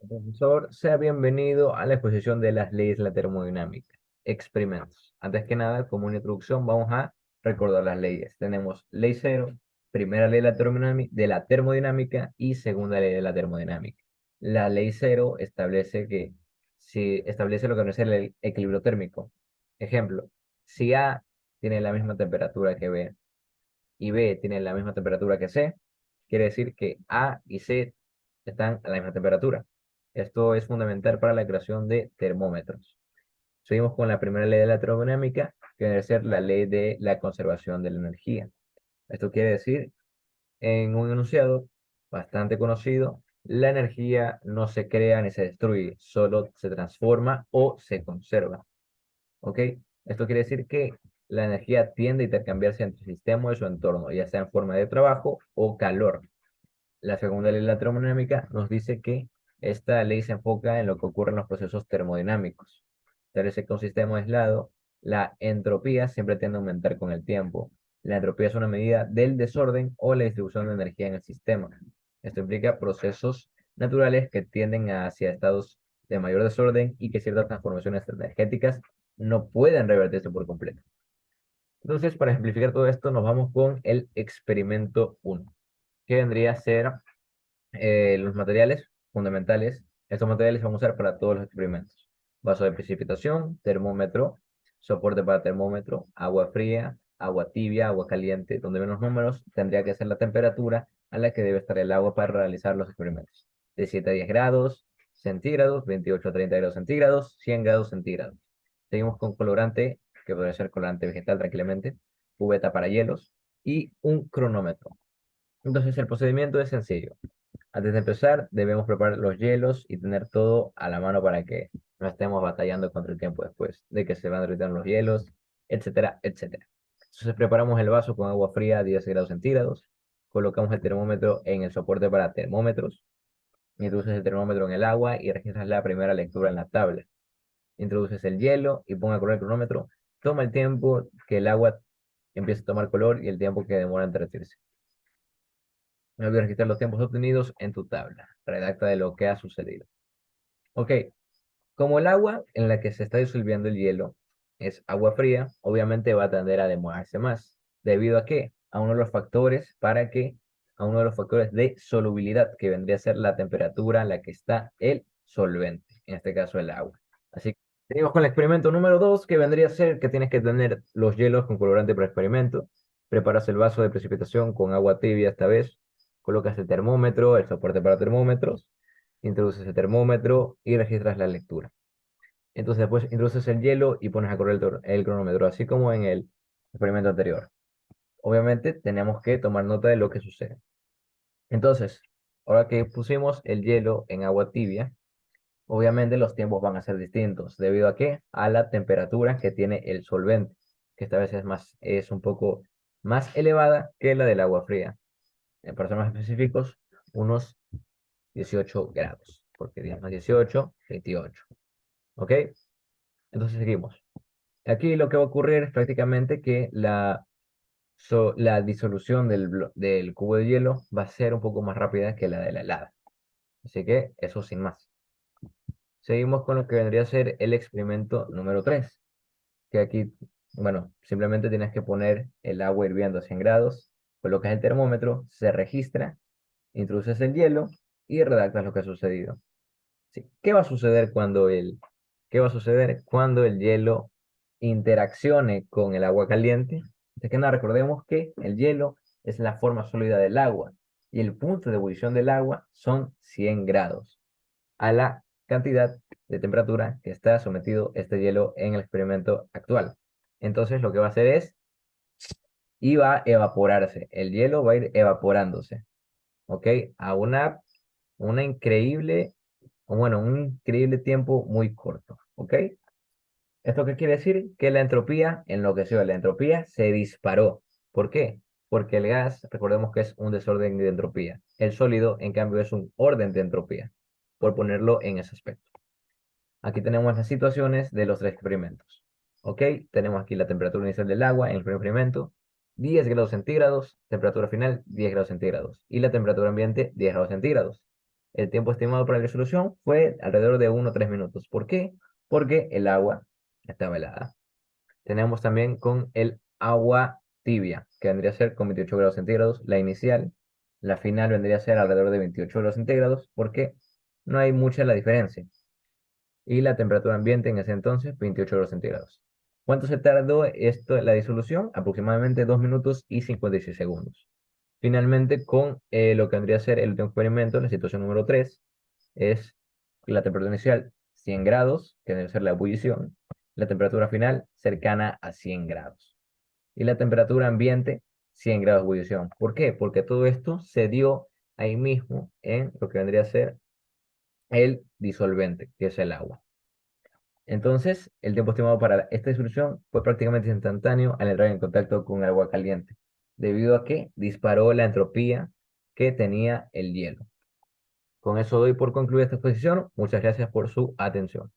Profesor, sea bienvenido a la exposición de las leyes de la termodinámica. Experimentos. Antes que nada, como una introducción, vamos a recordar las leyes. Tenemos ley cero, primera ley de la termodinámica y segunda ley de la termodinámica. La ley cero establece que si establece lo que no es el equilibrio térmico. Ejemplo, si A tiene la misma temperatura que B y B tiene la misma temperatura que C, quiere decir que A y C están a la misma temperatura. Esto es fundamental para la creación de termómetros. Seguimos con la primera ley de la termodinámica, que debe ser la ley de la conservación de la energía. Esto quiere decir, en un enunciado bastante conocido, la energía no se crea ni se destruye, solo se transforma o se conserva. ¿Ok? Esto quiere decir que la energía tiende a intercambiarse entre el sistema y su entorno, ya sea en forma de trabajo o calor. La segunda ley de la termodinámica nos dice que esta ley se enfoca en lo que ocurre en los procesos termodinámicos. Establece que un sistema aislado, la entropía siempre tiende a aumentar con el tiempo. La entropía es una medida del desorden o la distribución de energía en el sistema. Esto implica procesos naturales que tienden hacia estados de mayor desorden y que ciertas transformaciones energéticas no pueden revertirse por completo. Entonces, para ejemplificar todo esto, nos vamos con el experimento uno, que vendría a ser los materiales fundamentales. Estos materiales se van a usar para todos los experimentos. Vaso de precipitación, termómetro, soporte para termómetro, agua fría, agua tibia, agua caliente. Donde ven los números, tendría que ser la temperatura a la que debe estar el agua para realizar los experimentos. De 7 a 10 grados centígrados, 28 a 30 grados centígrados, 100 grados centígrados. Seguimos con colorante, que puede ser colorante vegetal tranquilamente, cubeta para hielos y un cronómetro. Entonces el procedimiento es sencillo. Antes de empezar, debemos preparar los hielos y tener todo a la mano para que no estemos batallando contra el tiempo después de que se van derritiendo los hielos, etcétera, etcétera. Entonces preparamos el vaso con agua fría a 10 grados centígrados, colocamos el termómetro en el soporte para termómetros, introduces el termómetro en el agua y registras la primera lectura en la tabla. Introduces el hielo y ponga a correr el cronómetro. Toma el tiempo que el agua empiece a tomar color y el tiempo que demora en derretirse. No olvides registrar los tiempos obtenidos en tu tabla. Redacta de lo que ha sucedido. Ok, como el agua en la que se está disolviendo el hielo es agua fría, obviamente va a tender a demorarse más. ¿Debido a qué? A uno de los factores a uno de los factores de solubilidad, que vendría a ser la temperatura a la que está el solvente, en este caso el agua. Así que seguimos con el experimento número 2, que vendría a ser que tienes que tener los hielos con colorante para experimento. Preparas el vaso de precipitación con agua tibia esta vez. Colocas el termómetro, el soporte para termómetros, introduces el termómetro y registras la lectura. Entonces después introduces el hielo y pones a correr el cronómetro, así como en el experimento anterior. Obviamente tenemos que tomar nota de lo que sucede. Entonces, ahora que pusimos el hielo en agua tibia, obviamente los tiempos van a ser distintos. ¿Debido a qué? A la temperatura que tiene el solvente, que esta vez es un poco más elevada que la del agua fría. Para ser más específicos, unos 18 grados, porque 10 más 18, 28. ¿Ok? Entonces seguimos. Aquí lo que va a ocurrir es prácticamente que la disolución del cubo de hielo va a ser un poco más rápida que la de la helada. Así que eso sin más. Seguimos con lo que vendría a ser el experimento número 3, que aquí, bueno, simplemente tienes que poner el agua hirviendo a 100 grados, colocas el termómetro, se registra, introduces el hielo y redactas lo que ha sucedido. Sí. ¿Qué va a suceder cuando el hielo interaccione con el agua caliente? Antes que nada, recordemos que el hielo es la forma sólida del agua y el punto de ebullición del agua son 100 grados a la cantidad de temperatura que está sometido este hielo en el experimento actual. Entonces lo que va a hacer es, y va a evaporarse. El hielo va a ir evaporándose, ¿ok? A una increíble, o bueno, un increíble tiempo muy corto, ¿ok? ¿Esto qué quiere decir? Que la entropía enloqueció, la entropía se disparó. ¿Por qué? Porque el gas, recordemos que es un desorden de entropía. El sólido, en cambio, es un orden de entropía, por ponerlo en ese aspecto. Aquí tenemos las situaciones de los tres experimentos. ¿Ok? Tenemos aquí la temperatura inicial del agua en el primer experimento, 10 grados centígrados, temperatura final 10 grados centígrados y la temperatura ambiente 10 grados centígrados. el tiempo estimado para la disolución fue alrededor de 1 o 3 minutos. ¿Por qué? Porque el agua estaba helada. Tenemos también con el agua tibia, que vendría a ser con 28 grados centígrados, la inicial. La final vendría a ser alrededor de 28 grados centígrados, porque no hay mucha la diferencia. Y la temperatura ambiente en ese entonces, 28 grados centígrados. ¿Cuánto se tardó esto en la disolución? Aproximadamente 2 minutos y 56 segundos. Finalmente, con lo que vendría a ser el último experimento, la situación número 3 es la temperatura inicial 100 grados, que debe ser la ebullición, la temperatura final cercana a 100 grados. Y la temperatura ambiente, 100 grados de ebullición. ¿Por qué? Porque todo esto se dio ahí mismo en lo que vendría a ser el disolvente, que es el agua. Entonces, el tiempo estimado para esta disolución fue prácticamente instantáneo al entrar en contacto con agua caliente, debido a que disparó la entropía que tenía el hielo. Con eso doy por concluida esta exposición. Muchas gracias por su atención.